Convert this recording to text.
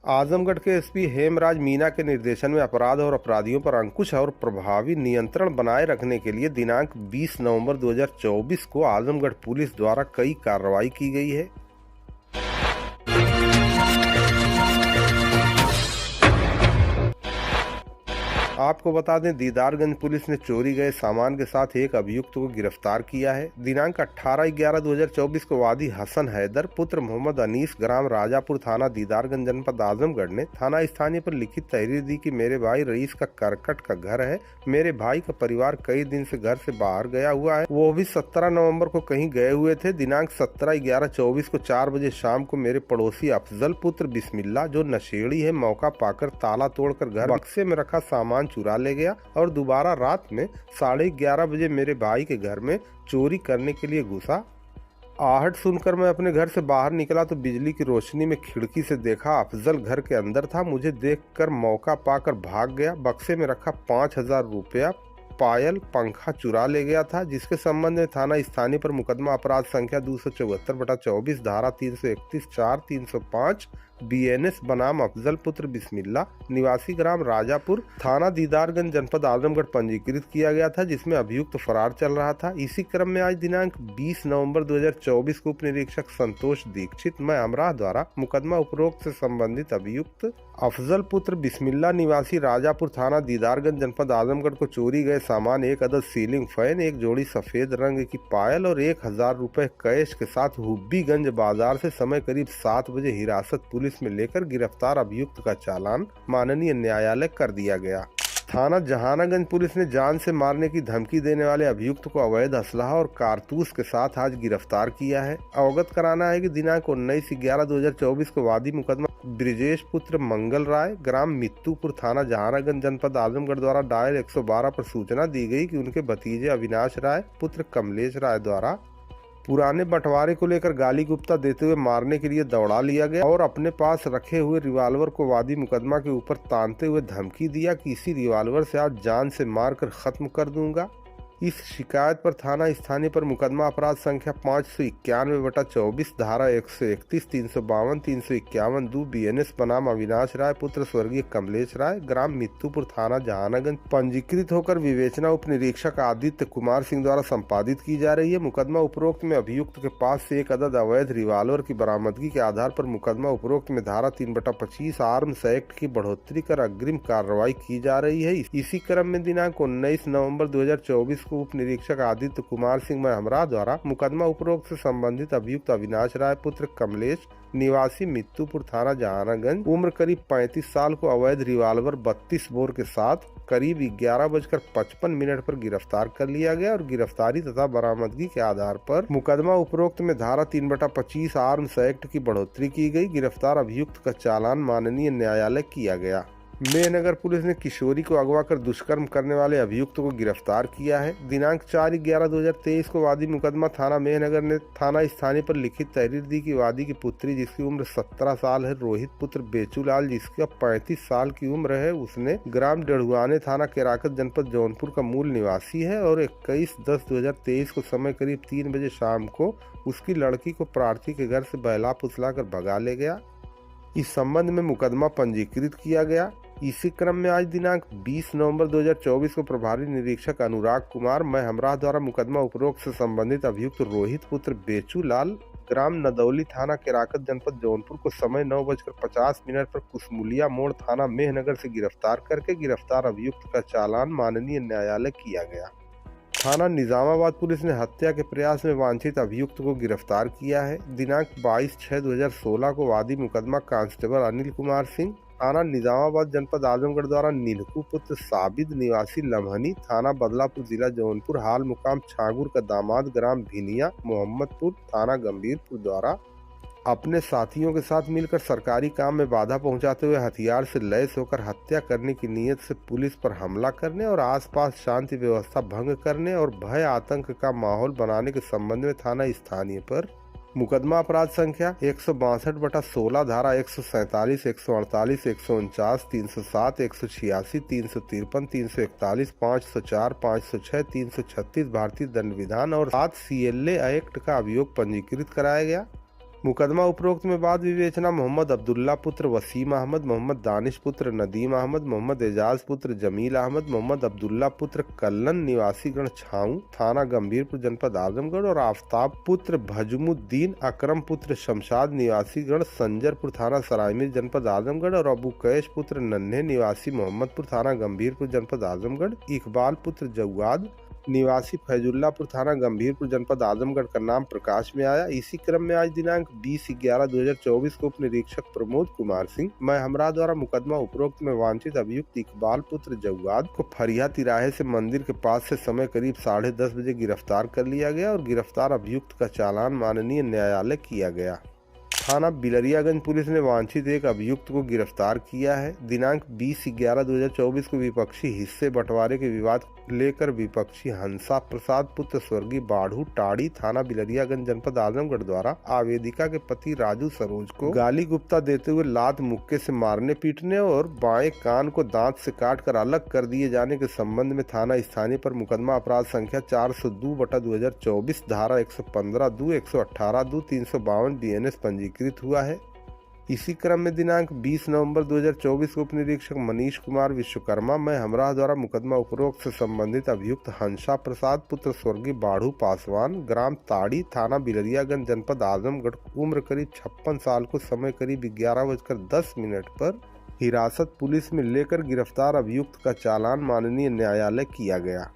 आजमगढ़ के एसपी हेमराज मीना के निर्देशन में अपराध और अपराधियों पर अंकुश और प्रभावी नियंत्रण बनाए रखने के लिए दिनांक 20 नवंबर 2024 को आजमगढ़ पुलिस द्वारा कई कार्रवाई की गई है। आपको बता दें, दीदारगंज पुलिस ने चोरी गए सामान के साथ एक अभियुक्त को गिरफ्तार किया है। दिनांक 18/11/2024 को वादी हसन हैदर पुत्र मोहम्मद अनीस ग्राम राजापुर थाना दीदारगंज जनपद आजमगढ़ ने थाना स्थानीय पर लिखित तहरीर दी कि मेरे भाई रईस का करकट का घर है। मेरे भाई का परिवार कई दिन से घर से बाहर गया हुआ है। वो भी 17 नवम्बर को कहीं गए हुए थे। दिनांक 17/11/24 को 4 बजे शाम को मेरे पड़ोसी अफजल पुत्र बिस्मिल्लाह, जो नशेड़ी है, मौका पाकर ताला तोड़कर घर बक्से में रखा सामान चुरा ले गया और दोबारा रात में 11:30 बजे मेरे भाई के घर में चोरी करने के लिए घुसा। आहट सुनकर मैं अपने घर से बाहर निकला तो बिजली की रोशनी में खिड़की से देखा अफजल घर के अंदर था। मुझे देखकर मौका पाकर भाग गया। बक्से में रखा 5,000 रुपया, पायल, पंखा चुरा ले गया था, जिसके संबंध में थाना स्थानीय पर मुकदमा अपराध संख्या 274/24 धारा 331(4), 305 BNS बनाम अफजल पुत्र बिस्मिल्लाह निवासी ग्राम राजापुर थाना दीदारगंज जनपद आजमगढ़ पंजीकृत किया गया था, जिसमें अभियुक्त फरार चल रहा था। इसी क्रम में आज दिनांक 20 नवंबर 2024 को उप निरीक्षक संतोष दीक्षित मैं अमराह द्वारा मुकदमा उपरोक्त से संबंधित अभियुक्त अफजल पुत्र बिस्मिल्लाह निवासी राजापुर थाना दीदारगंज जनपद आजमगढ़ को चोरी गए सामान, एक अदद सीलिंग फैन, एक जोड़ी सफेद रंग की पायल और 1,000 रुपए कैश के साथ हुब्बीगंज बाजार से समय करीब 7 बजे हिरासत पुलिस में लेकर गिरफ्तार अभियुक्त का चालान माननीय न्यायालय कर दिया गया। थाना जहानागंज पुलिस ने जान से मारने की धमकी देने वाले अभियुक्त को अवैध असलहा और कारतूस के साथ आज गिरफ्तार किया है। अवगत कराना है कि दिनांक 19/11/2024 को वादी मुकदमा ब्रिजेश पुत्र मंगल राय ग्राम मित्तूपुर थाना जहानागंज जनपद आजमगढ़ द्वारा डायल 112 पर सूचना दी गई कि उनके भतीजे अविनाश राय पुत्र कमलेश राय द्वारा पुराने बंटवारे को लेकर गाली गुप्ता देते हुए मारने के लिए दौड़ा लिया गया और अपने पास रखे हुए रिवाल्वर को वादी मुकदमा के ऊपर तानते हुए धमकी दिया कि इसी रिवाल्वर से आज जान से मारकर खत्म कर दूंगा। इस शिकायत पर थाना स्थानीय पर मुकदमा अपराध संख्या 591/24 धारा 131, 352, 351 2 BNS बनाम अविनाश राय पुत्र स्वर्गीय कमलेश राय ग्राम मित्तूपुर थाना जहानागंज पंजीकृत होकर विवेचना उप निरीक्षक आदित्य कुमार सिंह द्वारा संपादित की जा रही है। मुकदमा उपरोक्त में अभियुक्त के पास से एक अदद अवैध रिवाल्वर की बरामदगी के आधार पर मुकदमा उपरोक्त में धारा 3/25 आर्म्स एक्ट की बढ़ोतरी कर अग्रिम कार्रवाई की जा रही है। इसी क्रम में दिनांक 19 नवम्बर 2024 को उप निरीक्षक आदित्य कुमार सिंह महमरा द्वारा मुकदमा उपरोक्त से संबंधित अभियुक्त अविनाश राय पुत्र कमलेश निवासी मित्तूपुर थाना जहानागंज उम्र करीब 35 साल को अवैध रिवाल्वर 32 बोर के साथ करीब 11:55 पर गिरफ्तार कर लिया गया और गिरफ्तारी तथा बरामदगी के आधार पर मुकदमा उपरोक्त में धारा 3/25 आर्म्स एक्ट की बढ़ोतरी की गई। गिरफ्तार अभियुक्त का चालान माननीय न्यायालय किया गया। मेहनगर पुलिस ने किशोरी को अगवा कर दुष्कर्म करने वाले अभियुक्त को गिरफ्तार किया है। दिनांक 4/11/2023 को वादी मुकदमा थाना मेहनगर ने थाना स्थानीय पर लिखित तहरीर दी कि वादी की पुत्री जिसकी उम्र 17 साल है, रोहित पुत्र बेचूलाल जिसका 35 साल की उम्र है, उसने ग्राम डेढ़ुआने थाना केराकत जनपद जौनपुर का मूल निवासी है और 21/10/2023 को समय करीब 3 बजे शाम को उसकी लड़की को प्रार्थी के घर से बहला फुसला कर भगा ले गया। इस संबंध में मुकदमा पंजीकृत किया गया। इसी क्रम में आज दिनांक 20 नवंबर 2024 को प्रभारी निरीक्षक अनुराग कुमार मैं हमराह द्वारा मुकदमा उपरोक्त से संबंधित अभियुक्त रोहित पुत्र बेचूलाल ग्राम नदौली थाना केराकत जनपद जौनपुर को समय 9:50 पर कुसमुलिया मोड़ थाना मेहनगर से गिरफ्तार करके गिरफ्तार अभियुक्त का चालान माननीय न्यायालय किया गया। थाना निजामाबाद पुलिस ने हत्या के प्रयास में वांछित अभियुक्त को गिरफ्तार किया है। दिनांक 22/6/2016 को वादी मुकदमा कांस्टेबल अनिल कुमार सिंह थाना निजामाबाद जनपद आजमगढ़ द्वारा निन्हकू पुत्र साबिद निवासी लम्हनी थाना बदलापुर जिला जौनपुर हाल मुकाम छागुर का दामाद ग्राम भिनिया मोहम्मदपुर थाना गंभीरपुर द्वारा अपने साथियों के साथ मिलकर सरकारी काम में बाधा पहुंचाते हुए हथियार से लैस होकर हत्या करने की नीयत से पुलिस पर हमला करने और आसपास शांति व्यवस्था भंग करने और भय आतंक का माहौल बनाने के संबंध में थाना स्थानीय पर मुकदमा अपराध संख्या 162/16 धारा 147, 148, 149, 307, 186, 353, 341, 504, 506, 336 भारतीय दंड विधान और 7 CLA एक्ट का अभियोग पंजीकृत कराया गया। मुकदमा उपरोक्त में बाद विवेचना मोहम्मद अब्दुल्ला पुत्र वसीम अहमद, मोहम्मद दानिश पुत्र नदीम अहमद, मोहम्मद एजाज पुत्र जमील अहमद, मोहम्मद अब्दुल्ला पुत्र कल्लन निवासी गण छाऊ थाना गंभीरपुर जनपद आजमगढ़ और आफ्ताब पुत्र भजमुद्दीन अकरम पुत्र शमशाद निवासी गण संजरपुर थाना सरायमीर जनपद आजमगढ़ और अबू कैश पुत्र नन्हे निवासी मोहम्मदपुर थाना गंभीरपुर जनपद आजमगढ़, इकबाल पुत्र जवाद निवासी फैजुल्लापुर थाना गंभीरपुर जनपद आजमगढ़ का नाम प्रकाश में आया। इसी क्रम में आज दिनांक 20/11/2024 को उप निरीक्षक प्रमोद कुमार सिंह हमरा द्वारा मुकदमा उपरोक्त में वांछित अभियुक्त इकबाल पुत्र जवाद को फरिया तिराहे से मंदिर के पास से समय करीब 10:30 बजे गिरफ्तार कर लिया गया और गिरफ्तार अभियुक्त का चालान माननीय न्यायालय किया गया। थाना बिलरियागंज पुलिस ने वांछित एक अभियुक्त को गिरफ्तार किया है। दिनांक 20/11/2024 को विपक्षी हिस्से बंटवारे के विवाद लेकर विपक्षी हंसा प्रसाद पुत्र स्वर्गीय बाढ़ू टाड़ी थाना बिलरियागंज जनपद आजमगढ़ द्वारा आवेदिका के पति राजू सरोज को गाली गुप्ता देते हुए लात मुक्के से मारने पीटने और बाएं कान को दांत से काटकर अलग कर दिए जाने के संबंध में थाना स्थानीय पर मुकदमा अपराध संख्या 402/2024 धारा 115(2), 118(2), 352 BNS पंजीकृत हुआ है। इसी क्रम में दिनांक 20 नवंबर 2024 को उप निरीक्षक मनीष कुमार विश्वकर्मा हमरा द्वारा मुकदमा उपरोक्त से संबंधित अभियुक्त हंसा प्रसाद पुत्र स्वर्गीय बाढ़ू पासवान ग्राम ताड़ी थाना बिलरियागंज जनपद आजमगढ़ उम्र करीब 56 साल को समय करीब 11:10 पर हिरासत पुलिस में लेकर गिरफ्तार अभियुक्त का चालान माननीय न्यायालय किया गया।